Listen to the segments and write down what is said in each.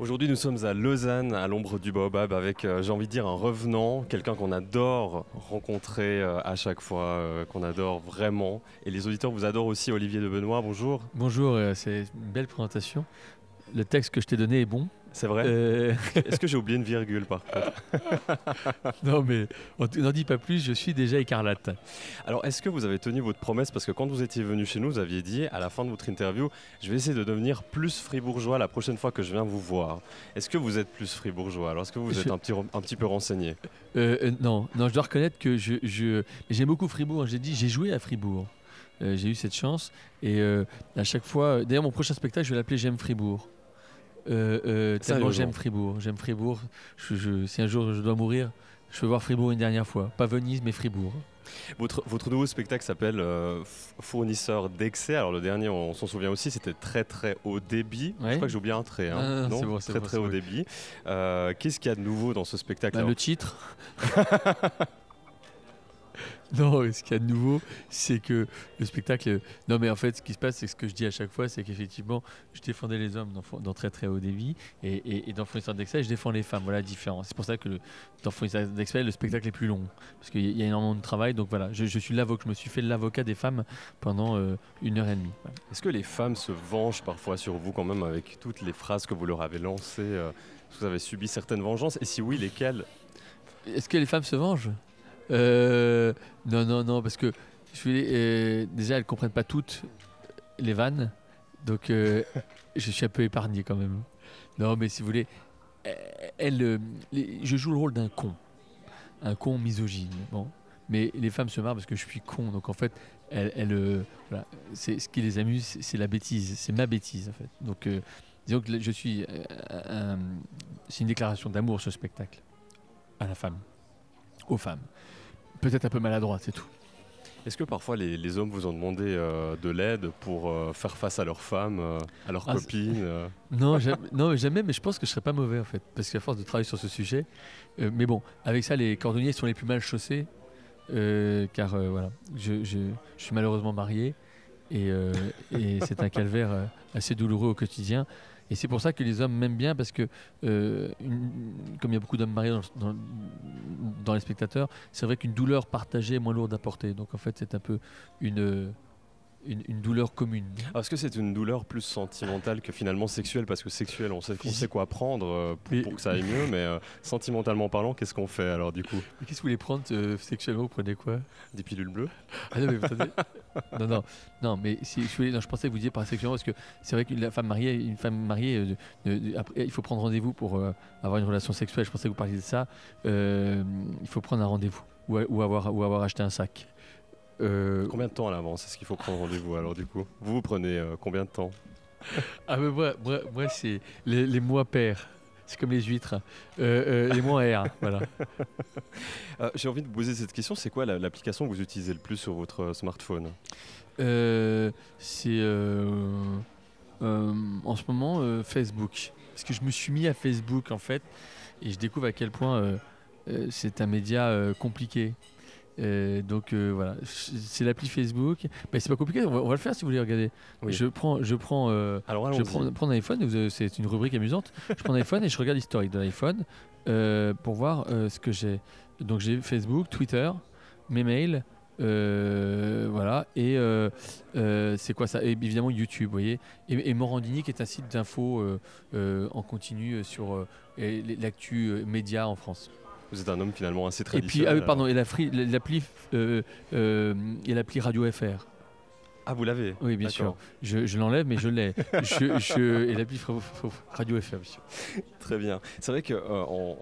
Aujourd'hui, nous sommes à Lausanne, à l'ombre du Baobab, avec, j'ai envie de dire, un revenant, quelqu'un qu'on adore rencontrer à chaque fois, qu'on adore vraiment. Et les auditeurs vous adorent aussi, Olivier de Benoît, bonjour. Bonjour, c'est une belle présentation. Le texte que je t'ai donné est bon. C'est vrai? Euh, Est-ce que j'ai oublié une virgule par contre? non mais on n'en dit pas plus, je suis déjà écarlate. Alors, est-ce que vous avez tenu votre promesse? Parce que quand vous étiez venu chez nous, vous aviez dit, à la fin de votre interview, je vais essayer de devenir plus fribourgeois la prochaine fois que je viens vous voir. Est-ce que vous êtes plus fribourgeois? Alors, est-ce que vous êtes un petit peu renseigné? Non, je dois reconnaître que j'aime beaucoup Fribourg. J'ai joué à Fribourg. J'ai eu cette chance et à chaque fois, d'ailleurs mon prochain spectacle, je vais l'appeler J'aime Fribourg. Tellement j'aime Fribourg. J'aime Fribourg. Si un jour je dois mourir, je veux voir Fribourg une dernière fois. Pas Venise, mais Fribourg. Votre nouveau spectacle s'appelle Fournisseur d'excès. Alors le dernier, on s'en souvient aussi, c'était très très haut débit. Ouais. Je crois que j'ai oublié un trait. Hein. Non, Non, c'est très bon, très haut oui. débit. Qu'est-ce qu'il y a de nouveau dans ce spectacle? Le titre. Non, ce qu'il y a de nouveau, c'est que le spectacle. Non, mais en fait, ce qui se passe, c'est que ce que je dis à chaque fois, c'est qu'effectivement, je défendais les hommes dans très très haut débit, et dans Fournisseur d'excès, je défends les femmes. Voilà la différence. C'est pour ça que dans Fournisseur d'excès, le spectacle est plus long, parce qu'il y a énormément de travail. Donc voilà, je suis l'avocat. Je me suis fait l'avocat des femmes pendant 1 heure et demie. Voilà. Est-ce que les femmes se vengent parfois sur vous quand même avec toutes les phrases que vous leur avez lancées? Est-ce que vous avez subi certaines vengeances? Et si oui, lesquelles? Est-ce que les femmes se vengent? Non, parce que déjà, elles comprennent pas toutes les vannes, donc je suis un peu épargné quand même. Non, mais si vous voulez, je joue le rôle d'un con misogyne. Bon, mais les femmes se marrent parce que je suis con, donc en fait, voilà, c'est ce qui les amuse, c'est la bêtise, c'est ma bêtise en fait. Donc, disons que c'est une déclaration d'amour ce spectacle à la femme, aux femmes. Peut-être un peu maladroit, c'est tout. Est-ce que parfois les hommes vous ont demandé de l'aide pour faire face à leurs femmes, à leurs copines Non, jamais, mais je pense que je serais pas mauvais en fait, parce qu'à force de travailler sur ce sujet. Mais bon, avec ça, les cordonniers sont les plus mal chaussés, car voilà, je suis malheureusement marié et c'est un calvaire assez douloureux au quotidien. Et c'est pour ça que les hommes m'aiment bien, parce que comme il y a beaucoup d'hommes mariés dans les spectateurs, c'est vrai qu'une douleur partagée est moins lourde à porter. Donc en fait, c'est un peu une douleur commune. Alors, est-ce que c'est une douleur plus sentimentale que finalement sexuelle? Parce que sexuelle, on sait quoi prendre pour que ça aille mieux, mais sentimentalement parlant, qu'est-ce qu'on fait alors du coup? Mais qu'est-ce que vous voulez prendre sexuellement? Vous prenez quoi? Des pilules bleues? Ah non, mais vous attendez. Non, mais si, je pensais que vous disiez par sexuellement, parce que c'est vrai qu'une femme mariée, après, il faut prendre rendez-vous pour avoir une relation sexuelle. Je pensais que vous parliez de ça. Il faut prendre un rendez-vous ou avoir acheté un sac. Combien de temps à l'avance est-ce qu'il faut prendre rendez-vous alors du coup? Vous prenez combien de temps? Ah mais moi c'est les mois pairs. C'est comme les huîtres. Les mois R, voilà. J'ai envie de vous poser cette question. C'est quoi l'application que vous utilisez le plus sur votre smartphone? C'est en ce moment Facebook. Parce que je me suis mis à Facebook en fait, et je découvre à quel point c'est un média compliqué. Donc voilà, c'est l'appli Facebook. Mais c'est pas compliqué, on va le faire si vous voulez regarder. Oui. Je prends un iPhone, c'est une rubrique amusante. Je prends un iPhone et je regarde l'historique de l'iPhone pour voir ce que j'ai. Donc j'ai Facebook, Twitter, mes mails, voilà, et c'est quoi ça? Et évidemment YouTube, vous voyez. Et Morandini, qui est un site d'info en continu sur l'actu média en France. Vous êtes un homme finalement assez Et traditionnel. puis, pardon, et l'appli Radio FR. Ah, vous l'avez? Oui, bien sûr. Je l'enlève, mais je l'ai. Et l'appli Radio FR, bien sûr. Très bien. C'est vrai que en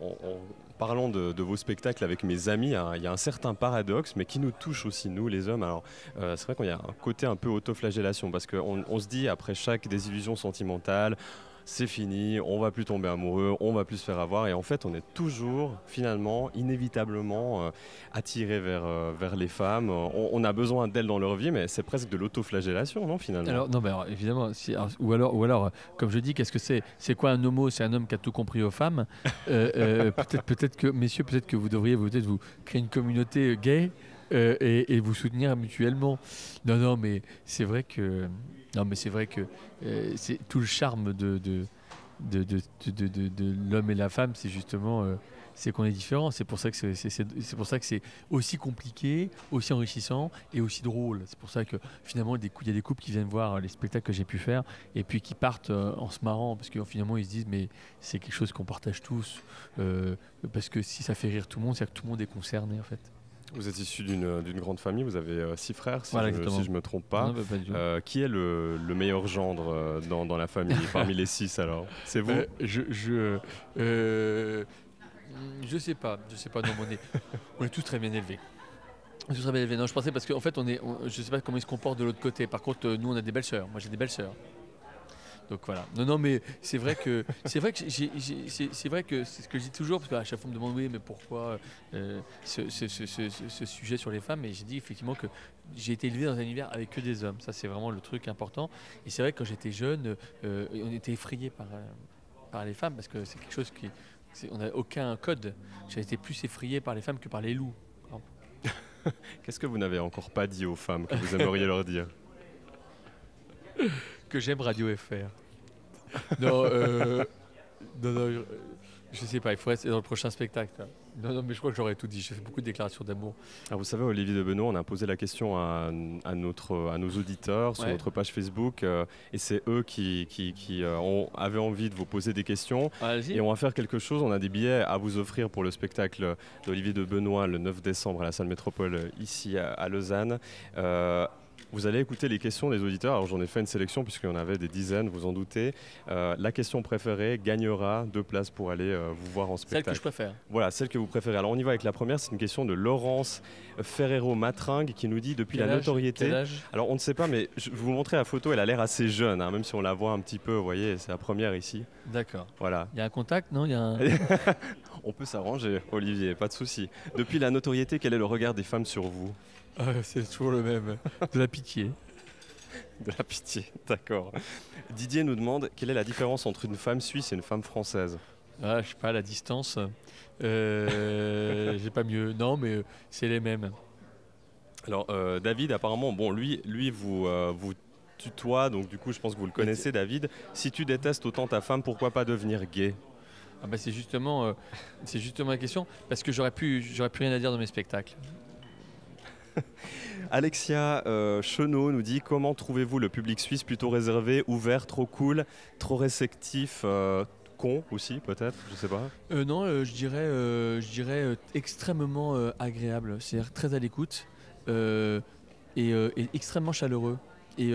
parlant de vos spectacles avec mes amis, hein, il y a un certain paradoxe, mais qui nous touche aussi, nous, les hommes. Alors, c'est vrai qu'il y a un côté un peu autoflagellation, parce qu'on se dit, après chaque désillusion sentimentale, c'est fini, on va plus tomber amoureux, on va plus se faire avoir, et en fait on est toujours finalement inévitablement attiré vers les femmes. On a besoin d'elles dans leur vie, mais c'est presque de l'autoflagellation, non, finalement? Alors non, mais alors, évidemment, ou alors, comme je dis, qu'est-ce que c'est? C'est quoi un homo? C'est un homme qui a tout compris aux femmes. Peut-être que, messieurs, peut-être que vous devriez peut-être vous créer une communauté gay. Et vous soutenir mutuellement. Non, mais c'est vrai que c'est tout le charme de l'homme et la femme, c'est justement c'est qu'on est différents. C'est pour ça que c'est pour ça que c'est aussi compliqué, aussi enrichissant et aussi drôle. C'est pour ça que finalement il y a des couples qui viennent voir les spectacles que j'ai pu faire et puis qui partent en se marrant parce que finalement ils se disent mais c'est quelque chose qu'on partage tous parce que si ça fait rire tout le monde, c'est que tout le monde est concerné en fait. Vous êtes issu d'une grande famille, vous avez 6 frères, si Voilà, je ne me trompe pas. Non, pas du tout. Qui est le meilleur gendre dans la famille, parmi les 6 alors? C'est vous? Je sais pas, non, mais on est tous très bien élevés. On est tous très bien élevés. Non, je pensais parce qu'en fait, je sais pas comment ils se comportent de l'autre côté. Par contre, nous, on a des belles sœurs. Moi, j'ai des belles sœurs. Donc voilà. Non, mais c'est vrai que c'est vrai que c'est ce que je dis toujours parce qu'à chaque fois on me demande oui, mais pourquoi ce sujet sur les femmes. Et j'ai dit effectivement que j'ai été élevé dans un univers avec que des hommes. Ça, c'est vraiment le truc important. Et c'est vrai que quand j'étais jeune, on était effrayés par les femmes parce que c'est quelque chose on n'a aucun code. J'ai été plus effrayé par les femmes que par les loups. Qu'est-ce que vous n'avez encore pas dit aux femmes que vous aimeriez leur dire? Que j'aime Radio FR. Non, je sais pas, il faut rester dans le prochain spectacle. Non, mais je crois que j'aurais tout dit. J'ai fait beaucoup de déclarations d'amour. Alors vous savez, Olivier de Benoît, on a posé la question à nos auditeurs sur notre page Facebook et c'est eux qui avaient envie de vous poser des questions. Et on va faire quelque chose, on a des billets à vous offrir pour le spectacle d'Olivier de Benoît le 9 décembre à la salle Métropole ici à Lausanne. Vous allez écouter les questions des auditeurs. Alors j'en ai fait une sélection puisqu'il y en avait des dizaines, vous en doutez. La question préférée gagnera 2 places pour aller vous voir en spectacle. Celle que je préfère. Voilà, celle que vous préférez. Alors on y va avec la première. C'est une question de Laurence Ferrero-Matringue qui nous dit depuis la notoriété. Quel âge ? Alors on ne sait pas, mais je vais vous montrer la photo. Elle a l'air assez jeune, hein, même si on la voit un petit peu. Vous voyez, c'est la première ici. D'accord. Voilà. Il y a un contact, non ? On peut s'arranger, Olivier, pas de souci. Depuis la notoriété, quel est le regard des femmes sur vous ? C'est toujours le même. De la pitié. De la pitié, d'accord. Didier nous demande quelle est la différence entre une femme suisse et une femme française ? Je sais pas, la distance. J'ai pas mieux. Non, mais c'est les mêmes. Alors, David, apparemment, bon, lui vous tutoie, donc du coup, je pense que vous le connaissez, David. Si tu détestes autant ta femme, pourquoi pas devenir gay ? C'est justement la question, parce que j'aurais plus rien à dire dans mes spectacles. Alexia Chenot nous dit comment trouvez-vous le public suisse plutôt réservé, ouvert, trop cool, trop réceptif, con aussi peut-être, je sais pas. Non, je dirais extrêmement agréable, c'est-à-dire très à l'écoute et extrêmement chaleureux. Et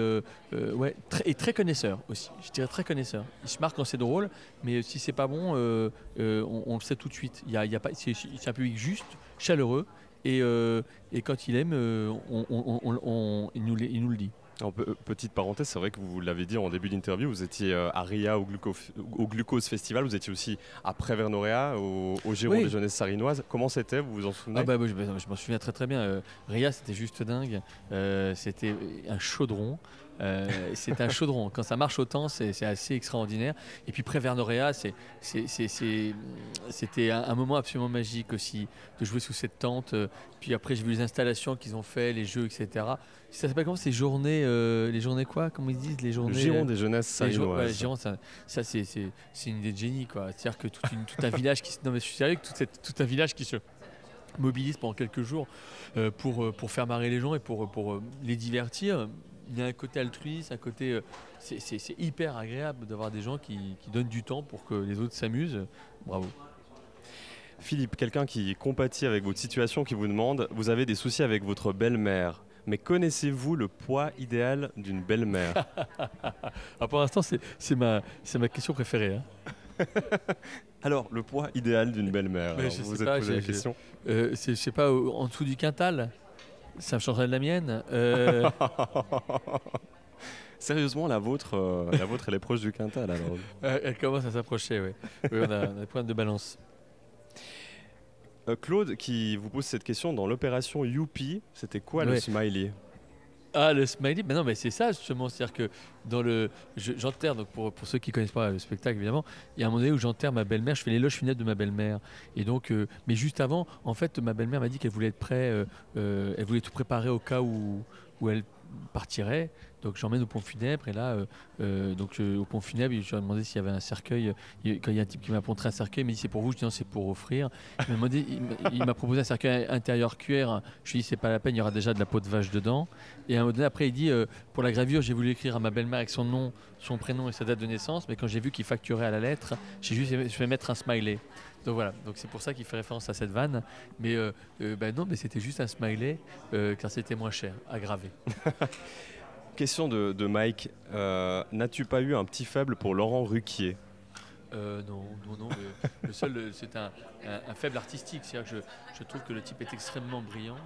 très connaisseur aussi. Je dirais très connaisseur. Il se marque quand c'est drôle, mais si c'est pas bon, on le sait tout de suite. C'est un public juste, chaleureux. Et quand il aime, il nous le dit. Alors, petite parenthèse, c'est vrai que vous l'avez dit en début d'interview, vous étiez à RIA au Glucose Festival, vous étiez aussi à Prévernoréa, au Giron des Jeunesses Sarinoises. Comment c'était, vous vous en souvenez ? Je m'en souviens très très bien. RIA, c'était juste dingue. C'était un chaudron. C'est un chaudron. Quand ça marche autant, c'est assez extraordinaire. Et puis Prévernoréa, c'était un moment absolument magique aussi de jouer sous cette tente. Puis après, j'ai vu les installations qu'ils ont fait, les jeux, etc. Ça s'appelle comment ces journées les journées quoi? Comment ils disent les journées? Le Giron des Jeunesses Sarinoises. Le Giron, ça c'est une idée de génie quoi. C'est-à-dire que tout un village qui non mais je suis sérieux, que tout un village qui se mobilise pendant quelques jours pour faire marrer les gens et pour les divertir. Il y a un côté altruiste, un côté c'est hyper agréable d'avoir des gens qui donnent du temps pour que les autres s'amusent. Bravo. Philippe, quelqu'un qui compatit avec votre situation, qui vous demande, vous avez des soucis avec votre belle-mère, mais connaissez-vous le poids idéal d'une belle-mère? Pour l'instant, c'est ma question préférée. Hein. Alors, le poids idéal d'une belle-mère, vous êtes posé la question. Je sais pas, en dessous du quintal, ça me changerait de la mienne. Sérieusement, la vôtre, elle est proche du quintal alors. Elle commence à s'approcher, oui. Oui, on a des problèmes de balance. Claude, qui vous pose cette question, dans l'opération Youpi, c'était quoi le smiley? Le smiley, non, mais c'est ça justement, c'est-à-dire que j'enterre, donc pour ceux qui ne connaissent pas le spectacle évidemment, il y a un moment donné où j'enterre ma belle-mère, je fais l'éloge funèbre de ma belle-mère, et donc, mais juste avant, en fait, ma belle-mère m'a dit qu'elle voulait être prête, elle voulait tout préparer au cas où elle partirait, Donc j'emmène au pont funèbre et là, au pont funèbre, je lui ai demandé s'il y avait un cercueil. Quand il y a un type qui m'a montré un cercueil, il m'a dit c'est pour vous. Je dis non, c'est pour offrir. Il m'a proposé un cercueil intérieur cuir. Je lui ai dit c'est pas la peine, il y aura déjà de la peau de vache dedans. Et à un moment donné, après, il dit pour la gravure, j'ai voulu écrire à ma belle-mère avec son nom, son prénom et sa date de naissance. Mais quand j'ai vu qu'il facturait à la lettre, j'ai juste je vais mettre un smiley. Donc voilà, donc c'est pour ça qu'il fait référence à cette vanne. Mais non, mais c'était juste un smiley car c'était moins cher à graver. Question de Mike. N'as-tu pas eu un petit faible pour Laurent Ruquier? Non. Le seul, c'est un faible artistique. C'est-à-dire que je trouve que le type est extrêmement brillant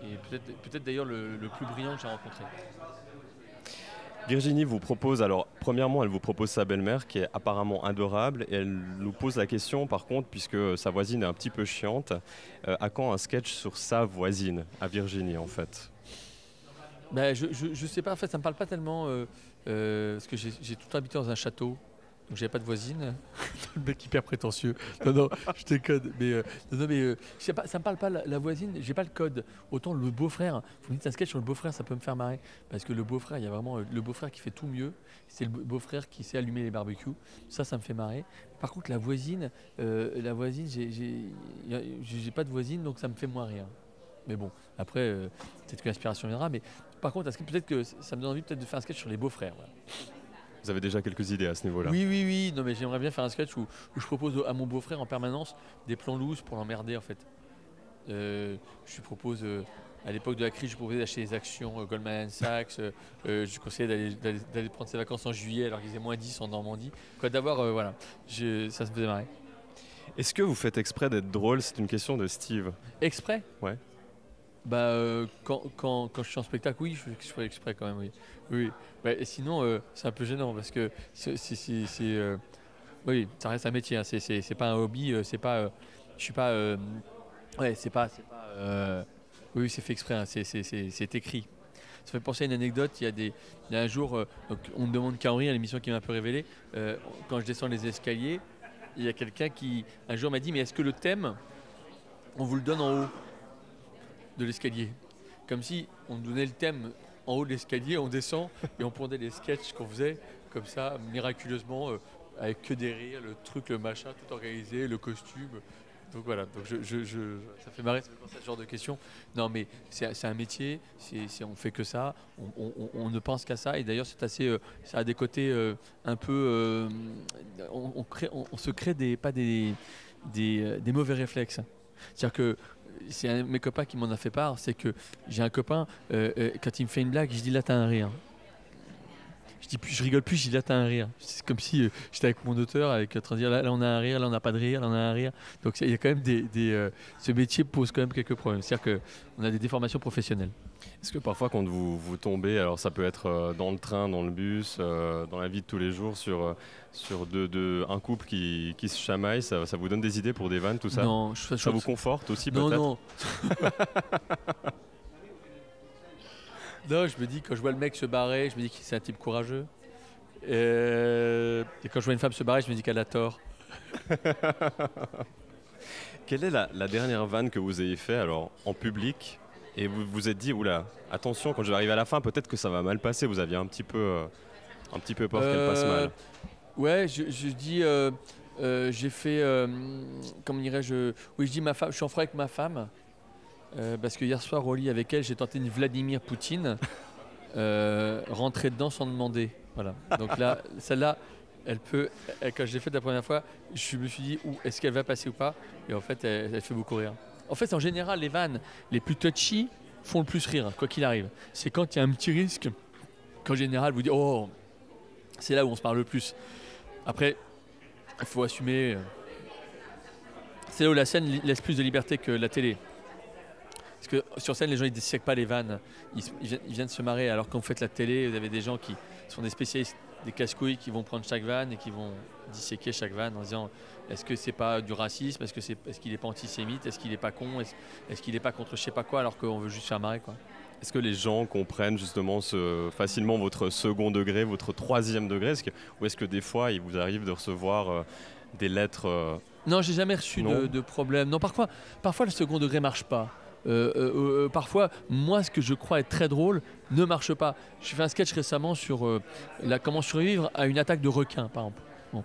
et peut-être d'ailleurs le plus brillant que j'ai rencontré. Virginie vous propose, alors premièrement elle vous propose sa belle-mère qui est apparemment adorable et elle nous pose la question par contre, puisque sa voisine est un petit peu chiante, à quand un sketch sur sa voisine, à Virginie en fait? Je sais pas, en fait ça me parle pas tellement parce que j'ai tout habité dans un château. Donc j'avais pas de voisine. Le mec hyper prétentieux. Non, je déconne. Mais je sais pas, ça me parle pas la voisine. J'ai pas le code. Autant le beau-frère. Vous me dites un sketch sur le beau-frère, ça peut me faire marrer parce que le beau-frère, il y a vraiment le beau-frère qui fait tout mieux. C'est le beau-frère qui sait allumer les barbecues. Ça me fait marrer. Par contre, la voisine, j'ai pas de voisine, donc ça me fait moins rire. Mais bon, après, peut-être que l'inspiration viendra. Mais par contre, peut-être que ça me donne envie peut-être de faire un sketch sur les beaux-frères. Voilà. Vous avez déjà quelques idées à ce niveau-là? Oui. Non, mais j'aimerais bien faire un sketch où je propose à mon beau-frère en permanence des plans loose pour l'emmerder en fait. Je lui propose, à l'époque de la crise, je lui proposais d'acheter des actions Goldman Sachs. Je lui conseillais d'aller prendre ses vacances en juillet alors qu'il faisait -10 en Normandie. Quoi d'avoir, voilà, ça me faisait marrer. Est-ce que vous faites exprès d'être drôle? C'est une question de Steve. Exprès? Ouais. Quand je suis en spectacle, oui, je fais exprès quand même, oui. Et sinon, c'est un peu gênant parce que oui, ça reste un métier. Hein, c'est pas un hobby. C'est pas. Je suis pas. C'est pas. Oui, c'est fait exprès. Hein, c'est écrit. Ça fait penser à une anecdote. Il y a un jour, donc on me demande qu'à rire, l'émission qui m'a un peu révélé. Quand je descends les escaliers, il y a quelqu'un qui un jour m'a dit mais est-ce que le thème, on vous le donne en haut de l'escalier, comme si on nous donnait le thème en haut de l'escalier, on descend et on prenait les sketchs qu'on faisait comme ça miraculeusement avec que des rires, le truc, le machin, tout organisé, le costume. Donc voilà, donc ça fait marrer, ça fait penser à ce genre de questions. Non mais c'est un métier, on fait que ça, on ne pense qu'à ça et d'ailleurs c'est assez, ça a des côtés un peu, on se crée des mauvais réflexes. C'est-à-dire que c'est un de mes copains qui m'en a fait part, c'est que j'ai un copain, quand il me fait une blague, je dis là t'as un rire. Je rigole plus, je dis là t'as un rire. C'est comme si j'étais avec mon auteur, en train de dire là on a un rire, là on n'a pas de rire, là on a un rire. Donc il y a quand même ce métier pose quand même quelques problèmes. C'est-à-dire qu'on a des déformations professionnelles. Est-ce que parfois quand vous tombez, alors ça peut être dans le train, dans le bus, dans la vie de tous les jours, sur un couple qui se chamaille, ça vous donne des idées pour des vannes, tout ça? Non, ça vous conforte aussi peut-être? Non. Non, je me dis, quand je vois le mec se barrer, je me dis que c'est un type courageux. Et quand je vois une femme se barrer, je me dis qu'elle a tort. Quelle est la dernière vanne que vous ayez fait alors en public et vous vous êtes dit, oula, attention, quand je vais arriver à la fin, peut-être que ça va mal passer, vous aviez un petit peu peur qu'elle passe mal? Ouais, je dis, j'ai fait, comment dirais-je, oui, je dis ma femme, je suis en froid avec ma femme. Parce que hier soir au lit avec elle, j'ai tenté une Vladimir Poutine, rentrer dedans sans demander. Voilà. Donc là, celle-là, quand je l'ai faite la première fois, je me suis dit est-ce qu'elle va passer ou pas? Et en fait, elle fait beaucoup rire. En fait, en général, les vannes les plus touchy font le plus rire, quoi qu'il arrive. C'est quand il y a un petit risque qu'en général, vous dites oh, c'est là où on se parle le plus. Après, il faut assumer. C'est là où la scène laisse plus de liberté que la télé. Parce que sur scène, les gens ils dissèquent pas les vannes, ils viennent se marrer. Alors quand vous faites la télé, vous avez des gens qui sont des spécialistes, des casse-couilles qui vont prendre chaque vanne et qui vont disséquer chaque vanne en disant est-ce que c'est pas du racisme, est-ce qu'il est pas antisémite, est-ce qu'il est pas con, est-ce qu'il est pas contre je sais pas quoi, alors qu'on veut juste faire marrer quoi. Est-ce que les gens comprennent justement facilement votre second degré, votre troisième degré, ou est-ce que des fois il vous arrive de recevoir des lettres Non, j'ai jamais reçu de problème. Non, parfois le second degré marche pas. parfois, moi, ce que je crois être très drôle ne marche pas. J'ai fait un sketch récemment sur comment survivre à une attaque de requin, par exemple. Bon.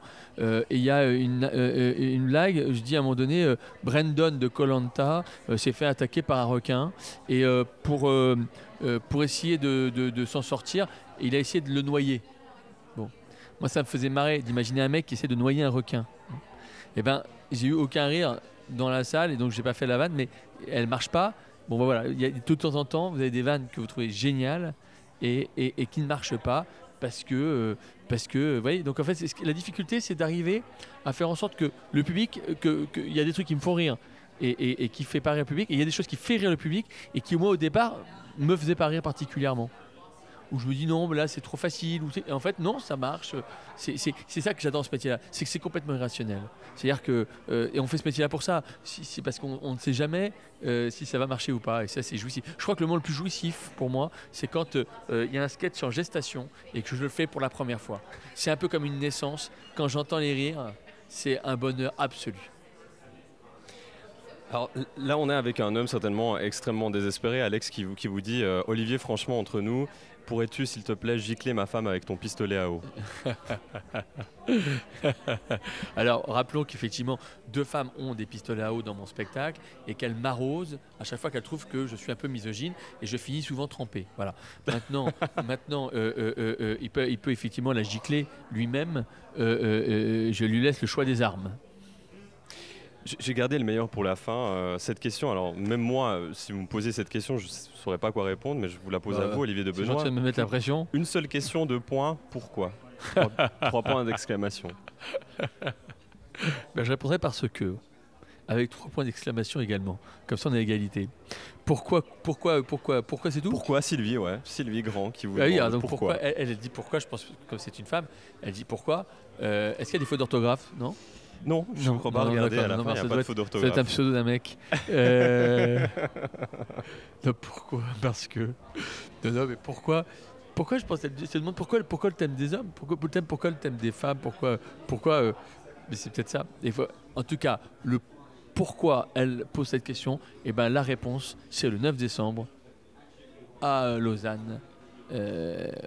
Et il y a une blague, je dis à un moment donné, Brandon de koh s'est fait attaquer par un requin et pour essayer de s'en sortir, il a essayé de le noyer. Bon. Moi, ça me faisait marrer d'imaginer un mec qui essaie de noyer un requin. Et ben, j'ai eu aucun rire dans la salle et donc j'ai pas fait la vanne, mais elle marche pas. Bon, ben voilà, de temps en temps, vous avez des vannes que vous trouvez géniales et qui ne marchent pas. Parce que, vous voyez, donc en fait, la difficulté, c'est d'arriver à faire en sorte que le public, qu'il y a des trucs qui me font rire et qui ne fait pas rire le public, et il y a des choses qui font rire le public et qui, moi, au départ, me faisaient pas rire particulièrement. Où je me dis non, mais là, c'est trop facile. Et en fait, non, ça marche. C'est ça que j'adore ce métier-là, c'est que c'est complètement irrationnel. C'est-à-dire que, et on fait ce métier-là pour ça, c'est parce qu'on ne sait jamais si ça va marcher ou pas, et ça, c'est jouissif. Je crois que le moment le plus jouissif pour moi, c'est quand il y a un sketch en gestation et que je le fais pour la première fois. C'est un peu comme une naissance. Quand j'entends les rires, c'est un bonheur absolu. Alors là, on est avec un homme certainement extrêmement désespéré, Alex, qui vous dit Olivier, franchement, entre nous, pourrais-tu, s'il te plaît, gicler ma femme avec ton pistolet à eau? Alors, rappelons qu'effectivement, 2 femmes ont des pistolets à eau dans mon spectacle et qu'elles m'arrosent à chaque fois qu'elles trouvent que je suis un peu misogyne et je finis souvent trempé. Voilà. Maintenant, il peut effectivement la gicler lui-même. Je lui laisse le choix des armes. J'ai gardé le meilleur pour la fin. Cette question, alors même moi, si vous me posez cette question, je ne saurais pas quoi répondre, mais je vous la pose à vous, Olivier de Benoît. Tu vas me mettre la pression. Une seule question, 2 points, pourquoi 3 points d'exclamation. Ben, je répondrai parce que, avec 3 points d'exclamation également. Comme ça, on a égalité. Pourquoi c'est tout? Pourquoi Sylvie, ouais. Sylvie Grand qui vous oui, demande donc pourquoi. Elle dit pourquoi, je pense que c'est une femme. Elle dit pourquoi. Est-ce qu'il y a des fautes d'orthographe? Non. Non, je ne crois pas. Regardez, à la fin, il n'y a pas de faute d'orthographe. C'est un pseudo d'un mec. Pourquoi? Parce que... Non, mais pourquoi je pense qu'elle se demande pourquoi le thème des hommes? Pourquoi le thème des femmes? Pourquoi mais c'est peut-être ça. En tout cas, le pourquoi elle pose cette question, et ben la réponse, c'est le 9 décembre à Lausanne,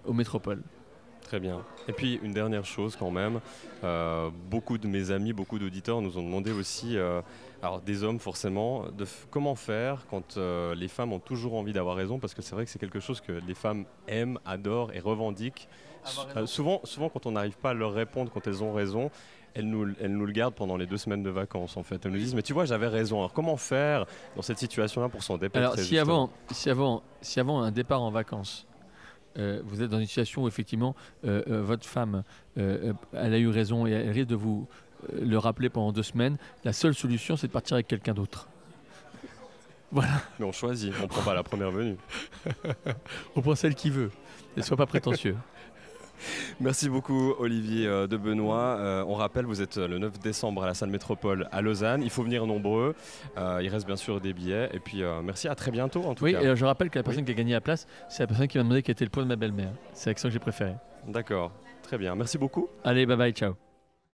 au Métropole. Très bien. Et puis une dernière chose quand même, beaucoup de mes amis, beaucoup d'auditeurs nous ont demandé aussi, alors des hommes forcément, comment faire quand les femmes ont toujours envie d'avoir raison, parce que c'est vrai que c'est quelque chose que les femmes aiment, adorent et revendiquent. Souvent quand on n'arrive pas à leur répondre quand elles ont raison, elles nous le gardent pendant les 2 semaines de vacances en fait. Elles nous disent mais tu vois j'avais raison, alors comment faire dans cette situation-là pour s'en dépêtrer? Alors si avant un départ en vacances, vous êtes dans une situation où effectivement votre femme elle a eu raison et elle risque de vous le rappeler pendant 2 semaines, la seule solution c'est de partir avec quelqu'un d'autre. Voilà. Mais on choisit, on prend pas la première venue. On prend celle qui veut. Ne sois pas prétentieux. Merci beaucoup Olivier de Benoît. On rappelle, vous êtes le 9 décembre à la salle Métropole à Lausanne. Il faut venir nombreux. Il reste bien sûr des billets. Et puis merci, à très bientôt en tout cas. Oui, je rappelle que la personne qui a gagné la place, c'est la personne qui m'a demandé quel était le poids de ma belle-mère. C'est l'accent que j'ai préféré. D'accord, très bien. Merci beaucoup. Allez, bye bye, ciao.